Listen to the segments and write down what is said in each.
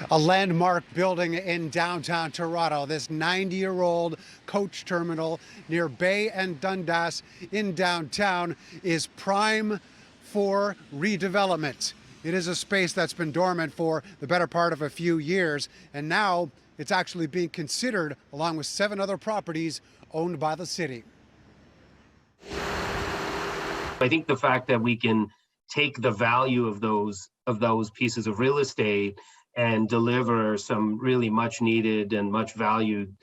A landmark building in downtown Toronto, this 90-year-old coach terminal near Bay and Dundas in downtown is prime for redevelopment. It is a space that's been dormant for the better part of a few years, and now it's actually being considered along with 7 other properties owned by the city. I think the fact that we can take the value of those pieces of real estate and deliver some really much needed and much valued,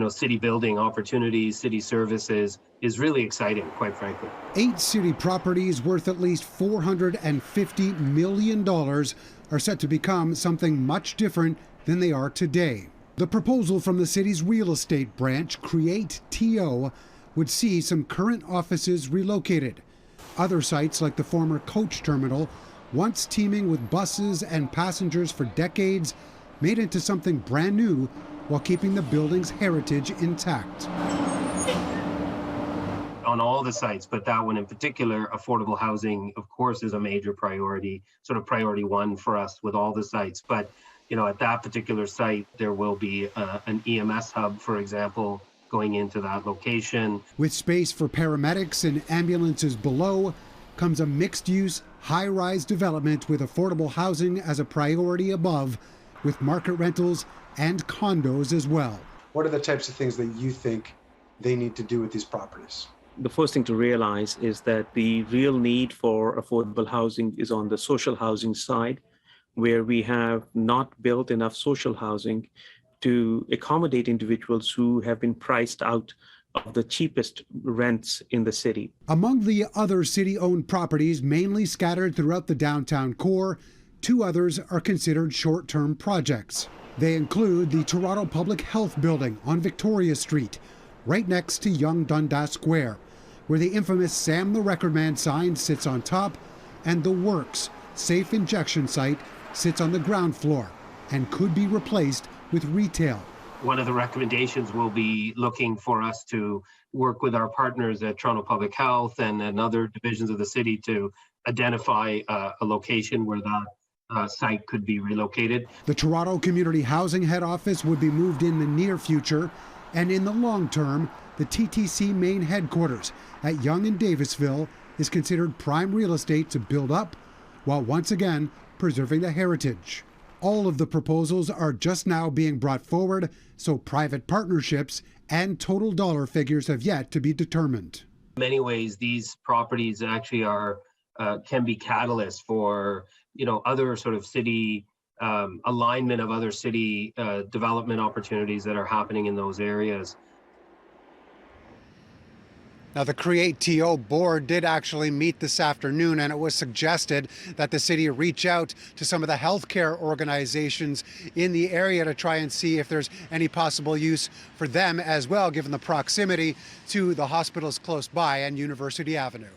city building opportunities, city services is really exciting, quite frankly. 8 city properties worth at least $450 million are set to become something much different than they are today. The proposal from the city's real estate branch, Create TO, would see some current offices relocated. Other sites, like the former coach terminal, once teeming with buses and passengers for decades, made into something brand new while keeping the building's heritage intact. On all the sites, but that one in particular, affordable housing, of course, is a major priority, sort of priority 1 for us with all the sites. But, at that particular site, there will be an EMS hub, for example, going into that location. With space for paramedics and ambulances below comes a mixed-use, high-rise development with affordable housing as a priority above, with market rentals and condos as well. What are the types of things that you think they need to do with these properties? The first thing to realize is that the real need for affordable housing is on the social housing side, where we have not built enough social housing to accommodate individuals who have been priced out of the cheapest rents in the city. Among the other city-owned properties mainly scattered throughout the downtown core, 2 others are considered short-term projects. They include the Toronto Public Health Building on Victoria Street, right next to Yonge Dundas Square, where the infamous Sam the Record Man sign sits on top, and the Works safe injection site sits on the ground floor and could be replaced with retail. One of the recommendations will be looking for us to work with our partners at Toronto Public Health and other divisions of the city to identify a location where that site could be relocated. The Toronto Community Housing Head Office would be moved in the near future, and in the long term, the TTC main headquarters at Yonge and Davisville is considered prime real estate to build up, while once again preserving the heritage. All of the proposals are just now being brought forward, so private partnerships and total dollar figures have yet to be determined. In many ways, these properties actually can be catalysts for other sort of city alignment of other city development opportunities that are happening in those areas. Now, the Create TO board did actually meet this afternoon, and it was suggested that the city reach out to some of the healthcare organizations in the area to try and see if there's any possible use for them as well, given the proximity to the hospitals close by and University Avenue.